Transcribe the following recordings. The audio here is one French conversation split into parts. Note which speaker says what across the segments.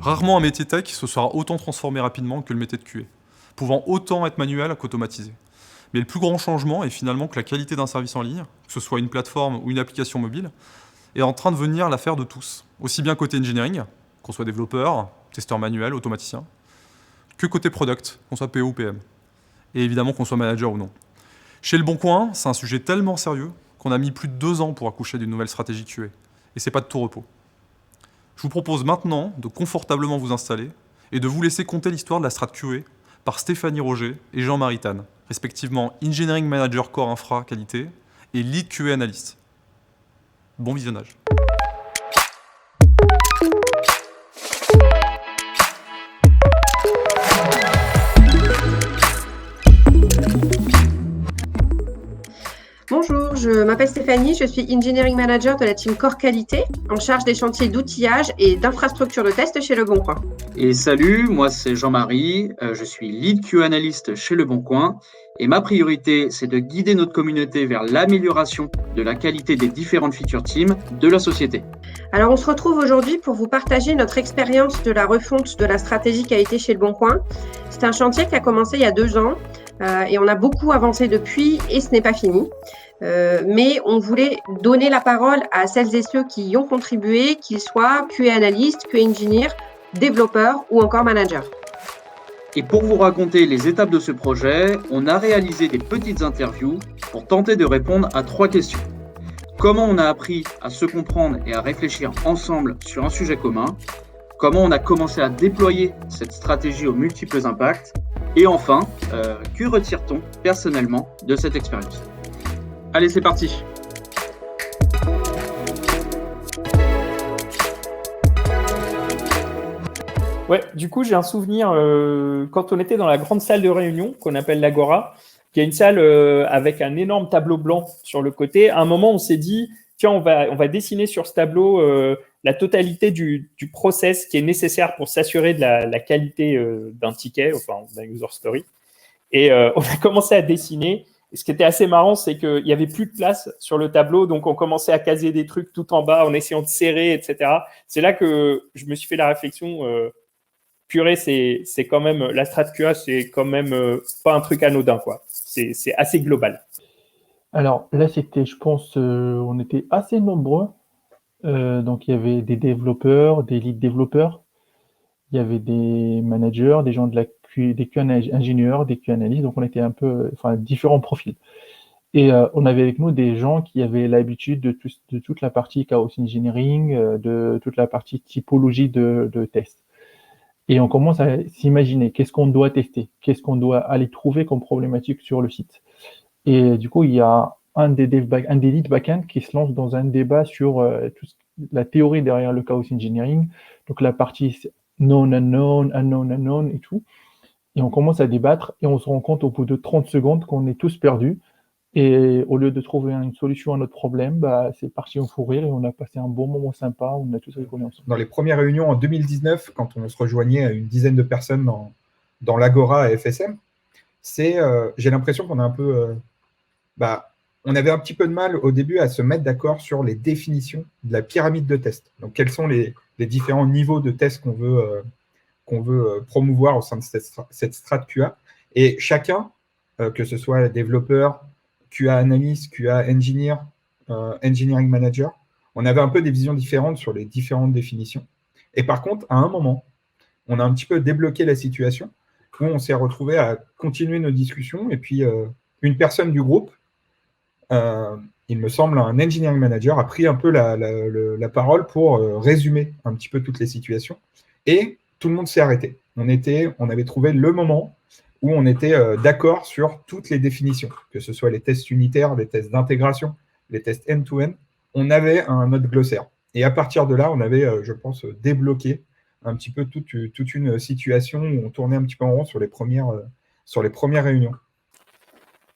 Speaker 1: Rarement un métier tech se sera autant transformé rapidement que le métier de QA, pouvant autant être manuel qu'automatisé. Mais le plus grand changement est finalement que la qualité d'un service en ligne, que ce soit une plateforme ou une application mobile, est en train de devenir l'affaire de tous. Aussi bien côté engineering, qu'on soit développeur, testeur manuel, automaticien, que côté product, qu'on soit PO ou PM. Et évidemment qu'on soit manager ou non. Chez Le Bon Coin, c'est un sujet tellement sérieux qu'on a mis plus de 2 ans pour accoucher d'une nouvelle stratégie QA. Et c'est pas de tout repos. Je vous propose maintenant de confortablement vous installer et de vous laisser conter l'histoire de la strat QA par Stéphanie Roger et Jean Maritane, respectivement Engineering Manager Core Infra Qualité et Lead QA Analyst. Bon visionnage.
Speaker 2: Bonjour, je m'appelle Stéphanie, je suis Engineering Manager de la team Core Qualité, en charge des chantiers d'outillage et d'infrastructure de test chez Le Bon Coin.
Speaker 3: Et salut, moi c'est Jean-Marie, je suis Lead QA Analyst chez Le Bon Coin et ma priorité c'est de guider notre communauté vers l'amélioration de la qualité des différentes feature teams de la société.
Speaker 2: Alors on se retrouve aujourd'hui pour vous partager notre expérience de la refonte de la stratégie qualité chez Le Bon Coin. C'est un chantier qui a commencé il y a 2 ans et on a beaucoup avancé depuis et ce n'est pas fini. Mais on voulait donner la parole à celles et ceux qui y ont contribué, qu'ils soient QA analystes, QA engineers, développeurs ou encore managers.
Speaker 3: Et pour vous raconter les étapes de ce projet, on a réalisé des petites interviews pour tenter de répondre à 3 questions. Comment on a appris à se comprendre et à réfléchir ensemble sur un sujet commun? Comment on a commencé à déployer cette stratégie aux multiples impacts? Et enfin, que retire-t-on personnellement de cette expérience? Allez, c'est parti.
Speaker 4: Ouais, du coup, j'ai un souvenir quand on était dans la grande salle de réunion qu'on appelle l'Agora, qui est une salle avec un énorme tableau blanc sur le côté. À un moment, on s'est dit, tiens, on va dessiner sur ce tableau la totalité du process qui est nécessaire pour s'assurer de la qualité d'un ticket, enfin d'un user story. Et on a commencé à dessiner. Et ce qui était assez marrant, c'est qu'il n'y avait plus de place sur le tableau, donc on commençait à caser des trucs tout en bas en essayant de serrer, etc. C'est là que je me suis fait la réflexion, purée, c'est quand même, la strat QA, c'est quand même pas un truc anodin, quoi. C'est assez global.
Speaker 5: Alors là, c'était, je pense, on était assez nombreux. Donc il y avait des développeurs, des lead développeurs, il y avait des managers, des gens des QA ingénieurs, des QA analystes. Donc on était un peu, enfin, différents profils. Et on avait avec nous des gens qui avaient l'habitude de toute la partie chaos engineering, de toute la partie typologie de test. Et on commence à s'imaginer qu'est-ce qu'on doit tester, qu'est-ce qu'on doit aller trouver comme problématique sur le site. Et du coup, il y a un des lead backend qui se lance dans un débat sur la théorie derrière le chaos engineering, donc la partie known, unknown, unknown, unknown et tout. Et on commence à débattre et on se rend compte au bout de 30 secondes qu'on est tous perdus. Et au lieu de trouver une solution à notre problème, c'est parti en fou rire et on a passé un bon moment sympa, on a tous rigolé ensemble.
Speaker 6: Dans les premières réunions en 2019, quand on se rejoignait à une dizaine de personnes dans l'Agora à FSM, j'ai l'impression qu'on a un peu... on avait un petit peu de mal au début à se mettre d'accord sur les définitions de la pyramide de test. Donc, quels sont les différents niveaux de test qu'on veut promouvoir au sein de cette strat QA. Et chacun, que ce soit développeur, QA analyst, QA engineer, engineering manager, on avait un peu des visions différentes sur les différentes définitions. Et par contre, à un moment, on a un petit peu débloqué la situation où on s'est retrouvé à continuer nos discussions et puis une personne du groupe, il me semble un engineering manager, a pris un peu la parole pour résumer un petit peu toutes les situations et tout le monde s'est arrêté. On avait trouvé le moment où on était d'accord sur toutes les définitions, que ce soit les tests unitaires, les tests d'intégration, les tests end-to-end. On avait un autre glossaire. Et à partir de là, on avait, je pense, débloqué un petit peu toute une situation où on tournait un petit peu en rond sur les premières réunions.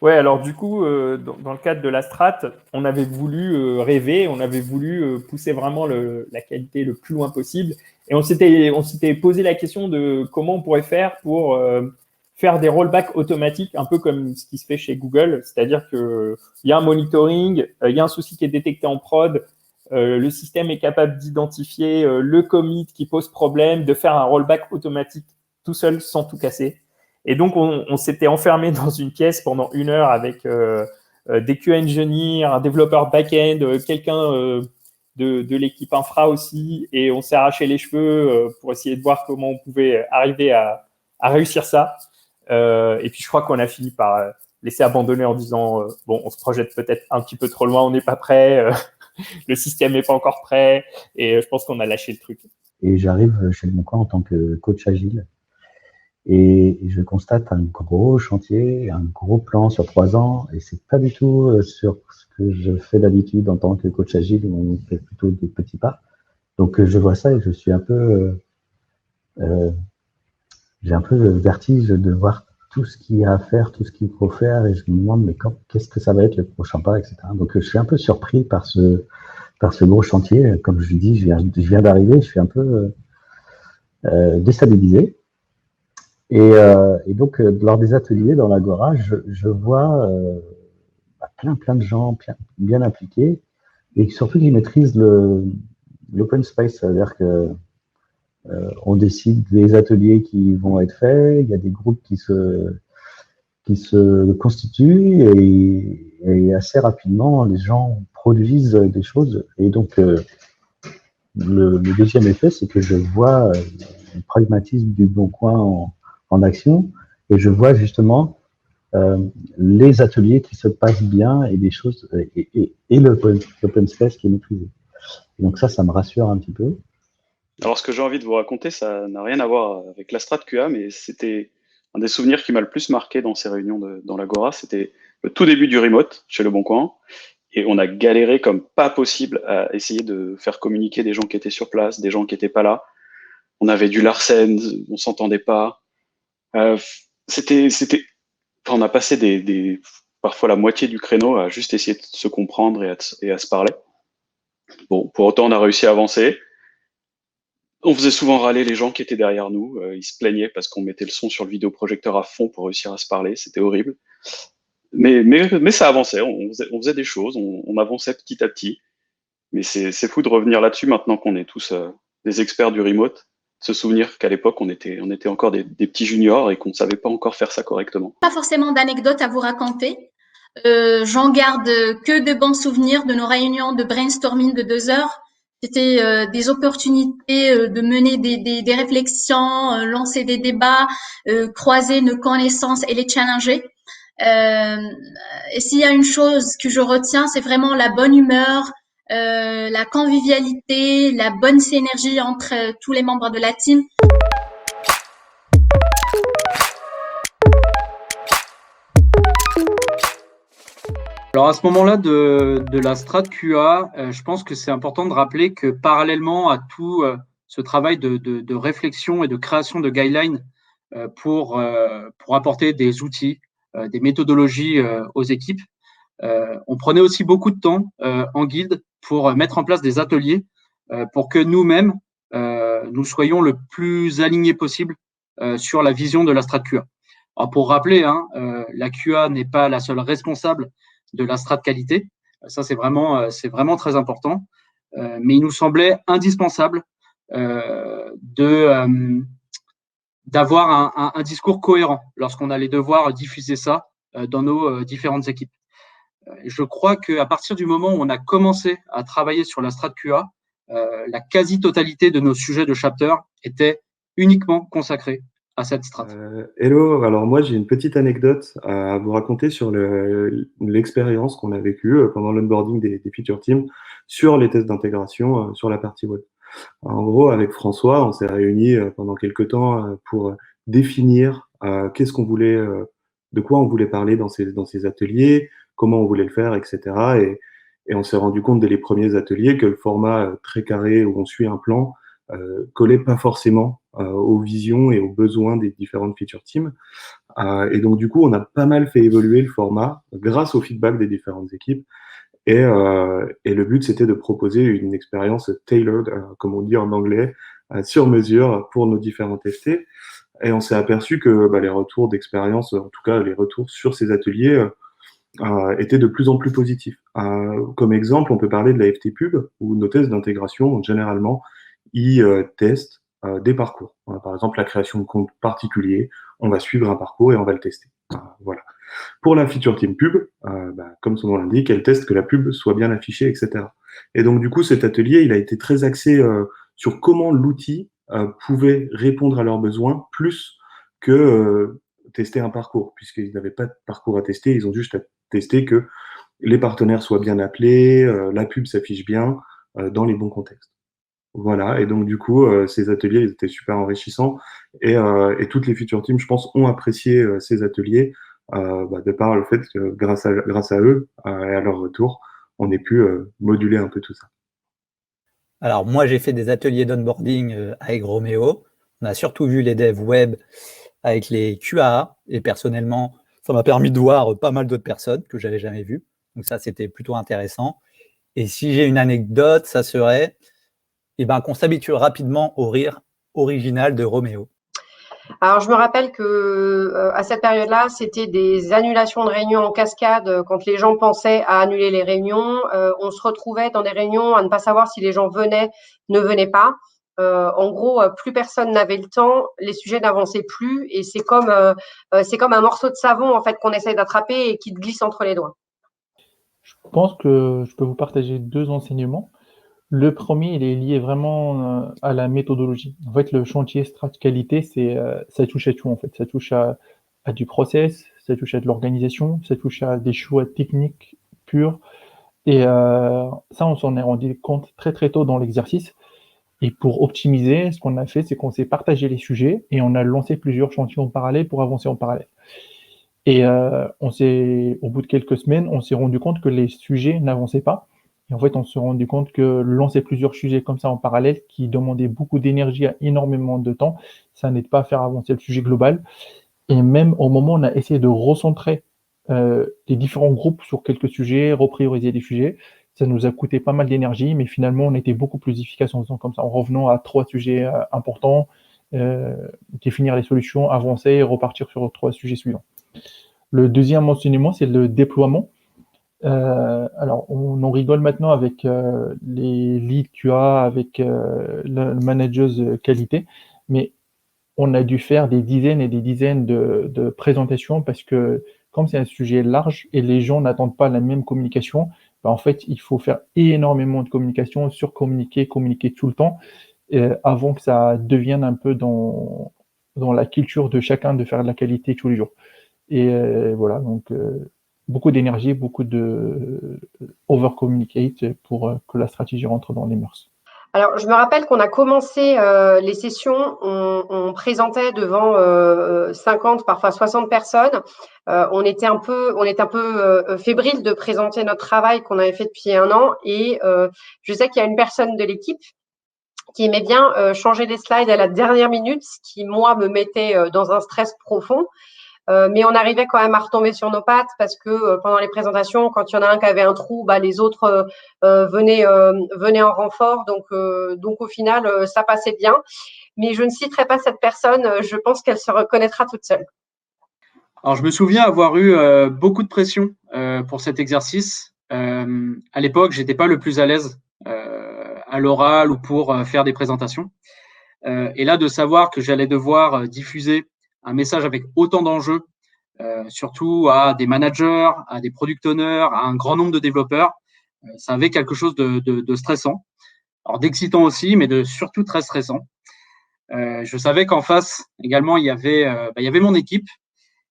Speaker 4: Ouais, alors du coup, dans le cadre de la strat, on avait voulu rêver, on avait voulu pousser vraiment la qualité le plus loin possible. Et on s'était posé la question de comment on pourrait faire pour faire des rollbacks automatiques, un peu comme ce qui se fait chez Google. C'est-à-dire qu'il y a un monitoring, il y a un souci qui est détecté en prod, le système est capable d'identifier le commit qui pose problème, de faire un rollback automatique tout seul sans tout casser. Et donc, on s'était enfermé dans une pièce pendant 1 heure avec des QA engineers, un développeur back-end, quelqu'un de l'équipe infra aussi, et on s'est arraché les cheveux pour essayer de voir comment on pouvait arriver à réussir ça. Et puis, je crois qu'on a fini par laisser abandonner en disant bon, on se projette peut-être un petit peu trop loin, on n'est pas prêt, le système n'est pas encore prêt, et je pense qu'on a lâché le truc.
Speaker 7: Et j'arrive chez Le Bon Coin en tant que coach agile. Et je constate un gros chantier, un gros plan sur 3 ans, et c'est pas du tout sur ce que je fais d'habitude en tant que coach agile, où on fait plutôt des petits pas. Donc je vois ça et je suis un peu, j'ai un peu le vertige de voir tout ce qu'il y a à faire, tout ce qu'il faut faire, et je me demande mais qu'est-ce que ça va être le prochain pas, etc. Donc je suis un peu surpris par ce gros chantier. Comme je dis, je viens d'arriver, je suis un peu déstabilisé. Et donc, lors des ateliers dans l'Agora, je vois plein de gens bien impliqués et surtout qui maîtrisent l'open space. C'est-à-dire que on décide des ateliers qui vont être faits, il y a des groupes qui se constituent et assez rapidement, les gens produisent des choses. Et donc, le deuxième effet, c'est que je vois le pragmatisme du Bon Coin en action, et je vois justement les ateliers qui se passent bien et des choses et l'open space qui est maîtrisé. Et donc ça me rassure un petit peu.
Speaker 8: Alors, ce que j'ai envie de vous raconter, ça n'a rien à voir avec la strat QA, mais c'était un des souvenirs qui m'a le plus marqué dans ces réunions dans l'Agora. C'était le tout début du remote chez Le Bon Coin. Et on a galéré comme pas possible à essayer de faire communiquer des gens qui étaient sur place, des gens qui n'étaient pas là. On avait du Larsen, on s'entendait pas. On a passé parfois la moitié du créneau à juste essayer de se comprendre et à se parler. Bon, pour autant, on a réussi à avancer. On faisait souvent râler les gens qui étaient derrière nous. Ils se plaignaient parce qu'on mettait le son sur le vidéoprojecteur à fond pour réussir à se parler. C'était horrible. Mais ça avançait. On faisait des choses. On avançait petit à petit. Mais c'est fou de revenir là-dessus maintenant qu'on est tous des experts du remote. Se souvenir qu'à l'époque, on était encore des petits juniors et qu'on ne savait pas encore faire ça correctement.
Speaker 9: Pas forcément d'anecdotes à vous raconter. J'en garde que de bons souvenirs de nos réunions de brainstorming de 2 heures. C'était des opportunités de mener des réflexions, lancer des débats, croiser nos connaissances et les challenger. Et s'il y a une chose que je retiens, c'est vraiment la bonne humeur, la convivialité, la bonne synergie entre tous les membres de la team.
Speaker 3: Alors à ce moment-là de la strat QA, je pense que c'est important de rappeler que parallèlement à tout ce travail de réflexion et de création de guidelines pour apporter des outils, des méthodologies aux équipes, on prenait aussi beaucoup de temps en guilde pour mettre en place des ateliers pour que nous-mêmes, nous soyons le plus alignés possible sur la vision de la strat QA. Alors pour rappeler, la QA n'est pas la seule responsable de la strat qualité. Ça, c'est vraiment très important. Mais il nous semblait indispensable d'avoir un discours cohérent lorsqu'on allait devoir diffuser ça dans nos différentes équipes. Je crois qu'à partir du moment où on a commencé à travailler sur la strat QA, la quasi-totalité de nos sujets de chapter étaient uniquement consacrés à cette strat.
Speaker 10: Hello, alors moi j'ai une petite anecdote à vous raconter sur l'expérience qu'on a vécue pendant l'onboarding des feature teams sur les tests d'intégration sur la partie web. En gros, avec François, on s'est réunis pendant quelques temps pour définir qu'est-ce qu'on voulait, de quoi on voulait parler dans ces ateliers, comment on voulait le faire, etc. Et on s'est rendu compte dès les premiers ateliers que le format très carré où on suit un plan collait pas forcément aux visions et aux besoins des différentes feature teams. Et donc, du coup, on a pas mal fait évoluer le format grâce au feedback des différentes équipes. Et le but, c'était de proposer une expérience tailored, comme on dit en anglais, sur mesure pour nos différents TFT. Et on s'est aperçu que les retours d'expérience, en tout cas les retours sur ces ateliers, était de plus en plus positif. Comme exemple, on peut parler de la FT Pub, où nos tests d'intégration, généralement, ils testent des parcours. Par exemple, la création de compte particulier, on va suivre un parcours et on va le tester. Voilà. Pour la feature team pub, comme son nom l'indique, elle teste que la pub soit bien affichée, etc. Et donc, du coup, cet atelier, il a été très axé sur comment l'outil pouvait répondre à leurs besoins, plus que tester un parcours, puisqu'ils n'avaient pas de parcours à tester, ils ont juste à tester que les partenaires soient bien appelés, la pub s'affiche bien dans les bons contextes. Voilà, et donc du coup, ces ateliers ils étaient super enrichissants et toutes les feature teams, je pense, ont apprécié ces ateliers de par le fait que grâce à eux et à leur retour, on ait pu moduler un peu tout ça.
Speaker 11: Alors moi, j'ai fait des ateliers d'onboarding avec Roméo. On a surtout vu les devs web avec les QAA et personnellement, ça m'a permis de voir pas mal d'autres personnes que j'avais jamais vues. Donc ça, c'était plutôt intéressant. Et si j'ai une anecdote, ça serait qu'on s'habitue rapidement au rire original de Roméo.
Speaker 2: Alors, je me rappelle que à cette période-là, c'était des annulations de réunions en cascade quand les gens pensaient à annuler les réunions. On se retrouvait dans des réunions à ne pas savoir si les gens venaient, ne venaient pas. En gros, plus personne n'avait le temps, les sujets n'avançaient plus et c'est comme un morceau de savon en fait qu'on essaye d'attraper et qui te glisse entre les doigts.
Speaker 5: Je pense que je peux vous partager 2 enseignements. Le premier, il est lié vraiment à la méthodologie. En fait, le chantier strat qualité, ça touche à tout en fait. Ça touche à du process, ça touche à de l'organisation, ça touche à des choix techniques purs. Et ça, on s'en est rendu compte très très tôt dans l'exercice. Et pour optimiser, ce qu'on a fait, c'est qu'on s'est partagé les sujets et on a lancé plusieurs chantiers en parallèle pour avancer en parallèle. Et au bout de quelques semaines, on s'est rendu compte que les sujets n'avançaient pas. Et en fait, on s'est rendu compte que lancer plusieurs sujets comme ça en parallèle, qui demandaient beaucoup d'énergie et énormément de temps, ça n'aide pas à faire avancer le sujet global. Et même au moment où on a essayé de recentrer les différents groupes sur quelques sujets, reprioriser des sujets, ça nous a coûté pas mal d'énergie, mais finalement, on était beaucoup plus efficace en faisant comme ça, en revenant à 3 sujets importants, définir les solutions, avancer et repartir sur 3 sujets suivants. Le deuxième enseignement, c'est le déploiement. Alors, on en rigole maintenant avec les leads QA, avec le manager qualité, mais on a dû faire des dizaines et des dizaines de présentations parce que comme c'est un sujet large et les gens n'attendent pas la même communication, en fait, il faut faire énormément de communication, surcommuniquer, communiquer tout le temps avant que ça devienne un peu dans la culture de chacun de faire de la qualité tous les jours. Et voilà, donc beaucoup d'énergie, beaucoup de over-communicate pour que la stratégie rentre dans les mœurs.
Speaker 2: Alors, je me rappelle qu'on a commencé les sessions, on présentait devant 50, parfois 60 personnes. On était un peu fébrile de présenter notre travail qu'on avait fait depuis 1 an. Et je sais qu'il y a une personne de l'équipe qui aimait bien changer les slides à la dernière minute, ce qui, moi, me mettait dans un stress profond. Mais on arrivait quand même à retomber sur nos pattes parce que pendant les présentations, quand il y en a un qui avait un trou, les autres venaient en renfort. Donc au final, ça passait bien. Mais je ne citerai pas cette personne. Je pense qu'elle se reconnaîtra toute seule.
Speaker 3: Alors, je me souviens avoir eu beaucoup de pression pour cet exercice. À l'époque, j'étais pas le plus à l'aise à l'oral ou pour faire des présentations. Et là, de savoir que j'allais devoir diffuser un message avec autant d'enjeux, surtout à des managers, à des product owners, à un grand nombre de développeurs, ça avait quelque chose de stressant. Alors d'excitant aussi, mais de surtout très stressant. Je savais qu'en face, également, il y avait mon équipe.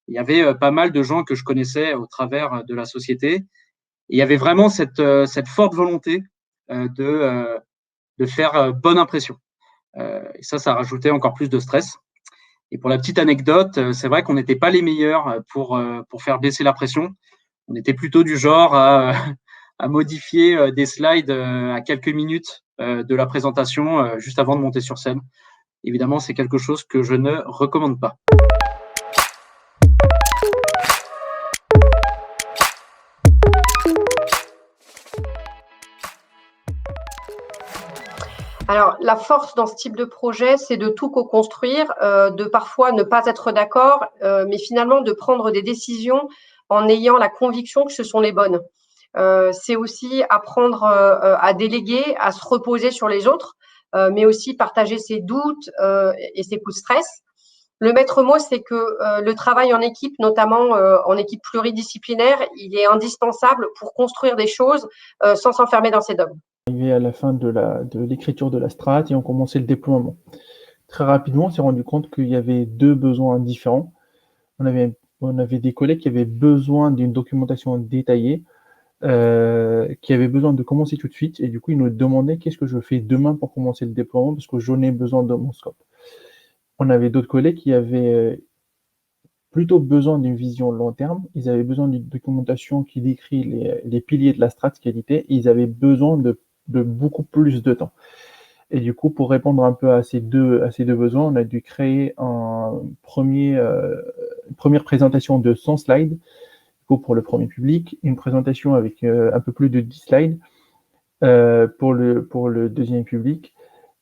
Speaker 3: Il y avait pas mal de gens que je connaissais au travers de la société. Et il y avait vraiment cette forte volonté de faire bonne impression. Et ça rajoutait encore plus de stress. Et pour la petite anecdote, c'est vrai qu'on n'était pas les meilleurs pour faire baisser la pression. On était plutôt du genre à modifier des slides à quelques minutes de la présentation juste avant de monter sur scène. Évidemment, c'est quelque chose que je ne recommande pas.
Speaker 2: Alors, la force dans ce type de projet, c'est de tout co-construire, de parfois ne pas être d'accord, mais finalement de prendre des décisions en ayant la conviction que ce sont les bonnes. C'est aussi apprendre à déléguer, à se reposer sur les autres, mais aussi partager ses doutes et ses coups de stress. Le maître mot, c'est que le travail en équipe, notamment en équipe pluridisciplinaire, il est indispensable pour construire des choses sans s'enfermer dans ses dogmes.
Speaker 5: Arrivé à la fin de l'écriture de la strat et on commençait le déploiement. Très rapidement, on s'est rendu compte qu'il y avait deux besoins différents. On avait des collègues qui avaient besoin d'une documentation détaillée, qui avaient besoin de commencer tout de suite, et du coup, ils nous demandaient qu'est-ce que je fais demain pour commencer le déploiement, parce que j'en ai besoin de mon scope. On avait d'autres collègues qui avaient plutôt besoin d'une vision long terme. Ils avaient besoin d'une documentation qui décrit les piliers de la strat qualité. Et ils avaient besoin de beaucoup plus de temps. Et du coup, pour répondre un peu à ces deux besoins, on a dû créer une première présentation de 100 slides pour le premier public, une présentation avec un peu plus de 10 slides pour le deuxième public.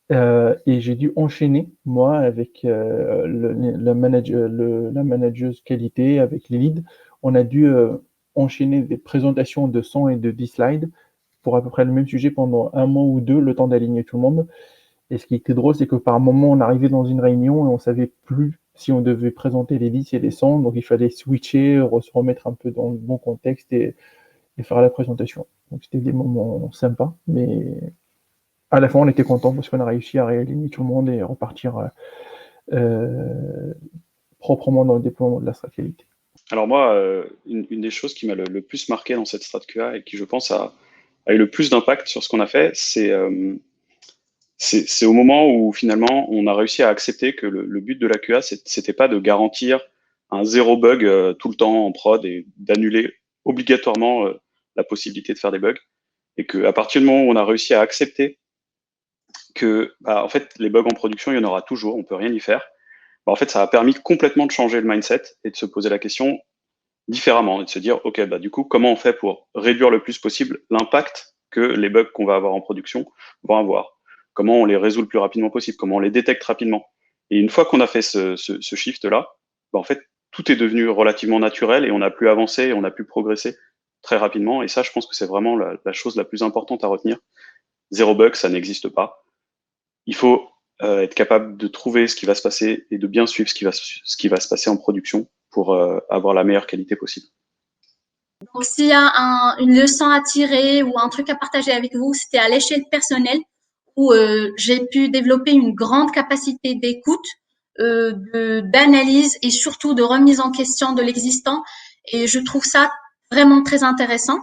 Speaker 5: Et j'ai dû enchaîner, moi, avec la manageuse qualité, avec les leads. On a dû enchaîner des présentations de 100 et de 10 slides pour à peu près le même sujet pendant un mois ou deux, le temps d'aligner tout le monde. Et ce qui était drôle, c'est que par moment, on arrivait dans une réunion et on savait plus si on devait présenter les 10 et les 100. Donc, il fallait switcher, se remettre un peu dans le bon contexte et faire la présentation. Donc, c'était des moments sympas, mais à la fin, on était content parce qu'on a réussi à réaligner tout le monde et repartir proprement dans le déploiement de la strat qualité.
Speaker 8: Alors moi, une des choses qui m'a le plus marqué dans cette strat QA et qui, je pense, a eu le plus d'impact sur ce qu'on a fait, c'est au moment où finalement on a réussi à accepter que le but de la QA, c'était pas de garantir un zéro bug tout le temps en prod et d'annuler obligatoirement la possibilité de faire des bugs, et qu'à partir du moment où on a réussi à accepter que en fait les bugs en production, il y en aura toujours, on peut rien y faire, en fait ça a permis complètement de changer le mindset et de se poser la question différemment et de se dire ok, du coup comment on fait pour réduire le plus possible l'impact que les bugs qu'on va avoir en production vont avoir, comment on les résout le plus rapidement possible, comment on les détecte rapidement. Et une fois qu'on a fait ce shift là, en fait tout est devenu relativement naturel et on a pu avancer et on a pu progresser très rapidement. Et ça, je pense que c'est vraiment la chose la plus importante à retenir. Zéro bug, ça n'existe pas. Il faut être capable de trouver ce qui va se passer et de bien suivre ce qui va se passer en production pour avoir la meilleure qualité possible.
Speaker 9: Donc, s'il y a une leçon à tirer ou un truc à partager avec vous, c'était à l'échelle personnelle où j'ai pu développer une grande capacité d'écoute, d'analyse et surtout de remise en question de l'existant. Et je trouve ça vraiment très intéressant.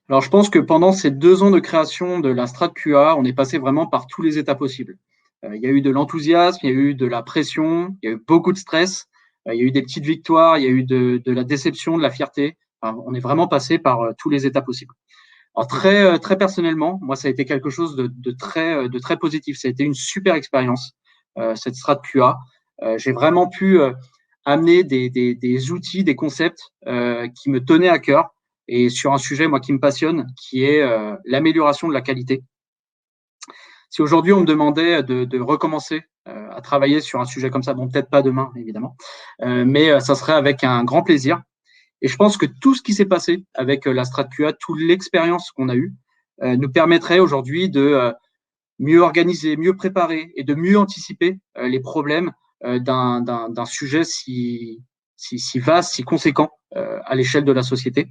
Speaker 3: Alors, je pense que pendant ces 2 ans de création de la strat QA, on est passé vraiment par tous les états possibles. Il y a eu de l'enthousiasme, il y a eu de la pression, il y a eu beaucoup de stress, il y a eu des petites victoires, il y a eu de la déception, de la fierté. Enfin, on est vraiment passé par tous les états possibles. Alors, très personnellement, moi, ça a été quelque chose de très positif. Ça a été une super expérience, cette strat QA. J'ai vraiment pu amener des outils, des concepts qui me tenaient à cœur, et sur un sujet, moi, qui me passionne, qui est l'amélioration de la qualité. Si aujourd'hui, on me demandait de recommencer à travailler sur un sujet comme ça, bon, peut-être pas demain, évidemment, mais ça serait avec un grand plaisir. Et je pense que tout ce qui s'est passé avec la strat QA, toute l'expérience qu'on a eue, nous permettrait aujourd'hui de mieux organiser, mieux préparer et de mieux anticiper les problèmes d'un sujet si vaste, si conséquent à l'échelle de la société.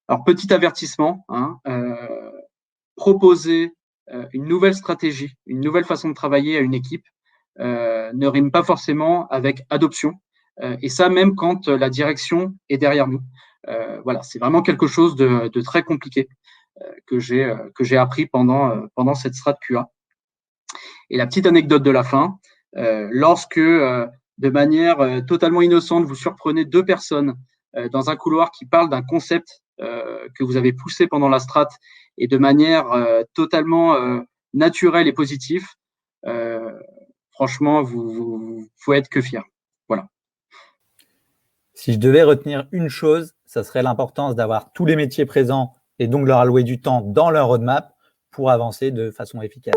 Speaker 3: Alors, petit avertissement, proposer une nouvelle stratégie, une nouvelle façon de travailler à une équipe ne rime pas forcément avec adoption, et ça même quand la direction est derrière nous. Voilà, c'est vraiment quelque chose de très compliqué que j'ai appris pendant cette strat QA. Et la petite anecdote de la fin, lorsque de manière totalement innocente, vous surprenez 2 personnes dans un couloir qui parlent d'un concept que vous avez poussé pendant la strat et de manière totalement naturelle et positive, franchement, vous pouvez être que fiers. Voilà.
Speaker 11: Si je devais retenir une chose, ça serait l'importance d'avoir tous les métiers présents et donc leur allouer du temps dans leur roadmap pour avancer de façon efficace.